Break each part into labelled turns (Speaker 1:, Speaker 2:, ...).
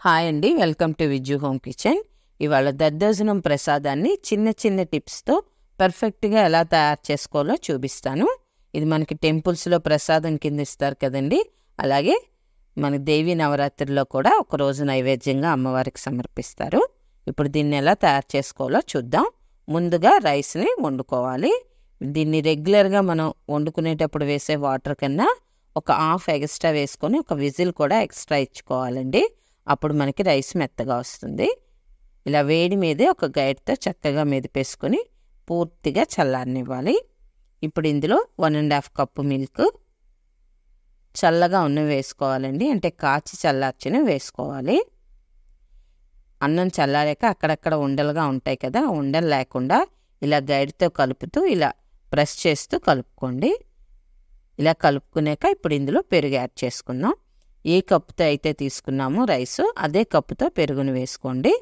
Speaker 1: Hi అండి, welcome to Vijju home kitchen. ఇవాళ దద్దోజనం ప్రసాదాన్ని చిన్న చిన్న టిప్స్తో పర్ఫెక్ట్గా ఎలా తయారు చేసుకోవాలో చూపిస్తాను. ఇది మనకి టెంపుల్స్లో ప్రసాదం కింద ఇస్తారు కదండి, అలాగే మన దేవి నవరాత్రిలో కూడా ఒకరోజు నైవేద్యంగా అమ్మవారికి సమర్పిస్తారు. ఇప్పుడు దీన్ని ఎలా తయారు చేసుకోవాలో చూద్దాం. ముందుగా రైస్ని వండుకోవాలి. దీన్ని రెగ్యులర్గా మనం వండుకునేటప్పుడు వేసే వాటర్ కన్నా ఒక హాఫ్ ఎక్స్ట్రా వేసుకొని ఒక విజిల్ కూడా ఎక్స్ట్రా ఇచ్చుకోవాలండి. అప్పుడు మనకి రైస్ మెత్తగా వస్తుంది. ఇలా వేడి మీదే ఒక గైడ్తో చక్కగా మెదిపేసుకొని పూర్తిగా చల్లారనివ్వాలి. ఇప్పుడు ఇందులో 1.5 కప్పు మిల్క్, చల్లగా ఉన్నవి వేసుకోవాలండి, అంటే కాచి చల్లార్చినవి వేసుకోవాలి. అన్నం చల్లారాక అక్కడక్కడ ఉండలుగా ఉంటాయి కదా, ఉండలు లేకుండా ఇలా గైడ్తో కలుపుతూ ఇలా ప్రెస్ చేస్తూ కలుపుకోండి. ఇలా కలుపుకున్నాక ఇప్పుడు ఇందులో పెరుగు యాడ్ చేసుకుందాం. ఏ కప్పుతో అయితే తీసుకున్నామో రైసు అదే కప్పుతో పెరుగును వేసుకోండి.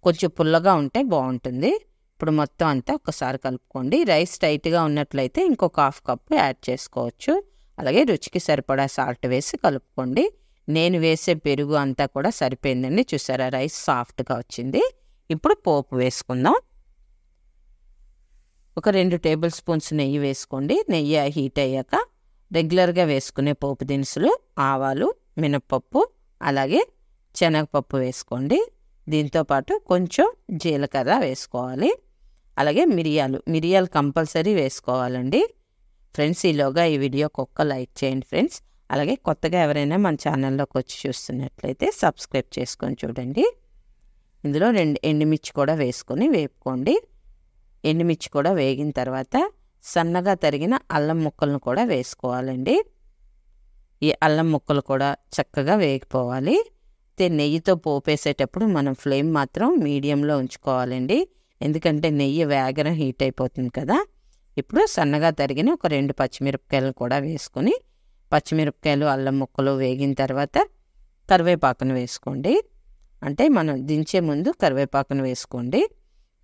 Speaker 1: కొంచెం పుల్లగా ఉంటే బాగుంటుంది. ఇప్పుడు మొత్తం అంతా ఒకసారి కలుపుకోండి. రైస్ టైట్గా ఉన్నట్లయితే ఇంకొక హాఫ్ కప్పు యాడ్ చేసుకోవచ్చు. అలాగే రుచికి సరిపడా సాల్ట్ వేసి కలుపుకోండి. నేను వేసే పెరుగు అంతా కూడా సరిపోయిందండి. చూసారా, రైస్ సాఫ్ట్గా వచ్చింది. ఇప్పుడు పోపు వేసుకుందాం. ఒక 2 టేబుల్ స్పూన్స్ నెయ్యి వేసుకోండి. నెయ్యి హీట్ అయ్యాక రెగ్యులర్గా వేసుకునే పోపు దినుసులు, ఆవాలు, మినప్పప్పు, అలాగే శనగపప్పు వేసుకోండి. దీంతోపాటు కొంచెం జీలకర్ర వేసుకోవాలి. అలాగే మిరియాలు కంపల్సరీ వేసుకోవాలండి. ఫ్రెండ్స్, ఈలోగా ఈ వీడియోకి ఒక్క లైక్ చేయండి ఫ్రెండ్స్. అలాగే కొత్తగా ఎవరైనా మన ఛానల్లోకి వచ్చి చూస్తున్నట్లయితే సబ్స్క్రైబ్ చేసుకొని చూడండి. ఇందులో 2 ఎండుమిర్చి కూడా వేసుకొని వేపుకోండి. ఎండుమిర్చి కూడా వేగిన తర్వాత సన్నగా తరిగిన అల్లం ముక్కలను కూడా వేసుకోవాలండి. ఈ అల్లం ముక్కలు కూడా చక్కగా వేగిపోవాలి. నెయ్యితో పోపేసేటప్పుడు మనం ఫ్లేమ్ మాత్రం మీడియంలో ఉంచుకోవాలండి, ఎందుకంటే నెయ్యి వేగన హీట్ అయిపోతుంది కదా. ఇప్పుడు సన్నగా తరిగిన ఒక 2 పచ్చిమిరపకాయలు కూడా వేసుకొని, పచ్చిమిరపకాయలు అల్లం ముక్కలు వేగిన తర్వాత కరివేపాకును వేసుకోండి. అంటే మనం దించే ముందు కరివేపాకును వేసుకోండి.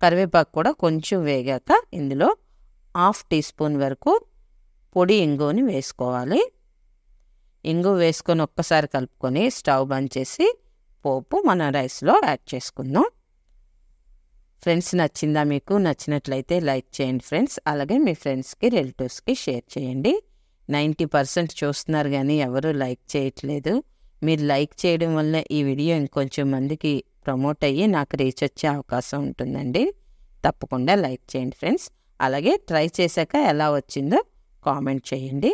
Speaker 1: కరివేపాకు కూడా కొంచెం వేగాక ఇందులో 1/2 టీ స్పూన్ వరకు పొడి ఇంగువని వేసుకోవాలి. ఇంగువ వేసుకొని ఒక్కసారి కలుపుకొని స్టవ్ బంద్ చేసి పోపు మన రైస్లో యాడ్ చేసుకుందాం. ఫ్రెండ్స్, నచ్చిందా మీకు? నచ్చినట్లయితే లైక్ చేయండి ఫ్రెండ్స్. అలాగే మీ ఫ్రెండ్స్కి, రిలేటివ్స్కి షేర్ చేయండి. 90% చూస్తున్నారు కానీ ఎవరు లైక్ చేయట్లేదు. మీరు లైక్ చేయడం వల్ల ఈ వీడియో ఇంకొంచెం మందికి ప్రమోట్ అయ్యి నాకు రీచ్ వచ్చే అవకాశం ఉంటుందండి. తప్పకుండా లైక్ చేయండి ఫ్రెండ్స్. అలాగే ట్రై చేశాక ఎలా వచ్చిందో కామెంట్ చేయండి.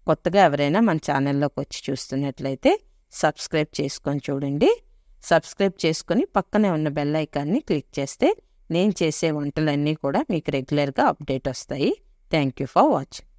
Speaker 1: కొత్తగా ఎవరైనా మన ఛానల్లోకి వచ్చి చూస్తున్నట్లయితే సబ్స్క్రైబ్ చేసుకొని చూడండి. సబ్స్క్రైబ్ చేసుకొని పక్కనే ఉన్న బెల్ ఐకాన్ని క్లిక్ చేస్తే నేను చేసే వంటలన్నీ కూడా మీకు రెగ్యులర్గా అప్డేట్ వస్తాయి. Thank you for watching.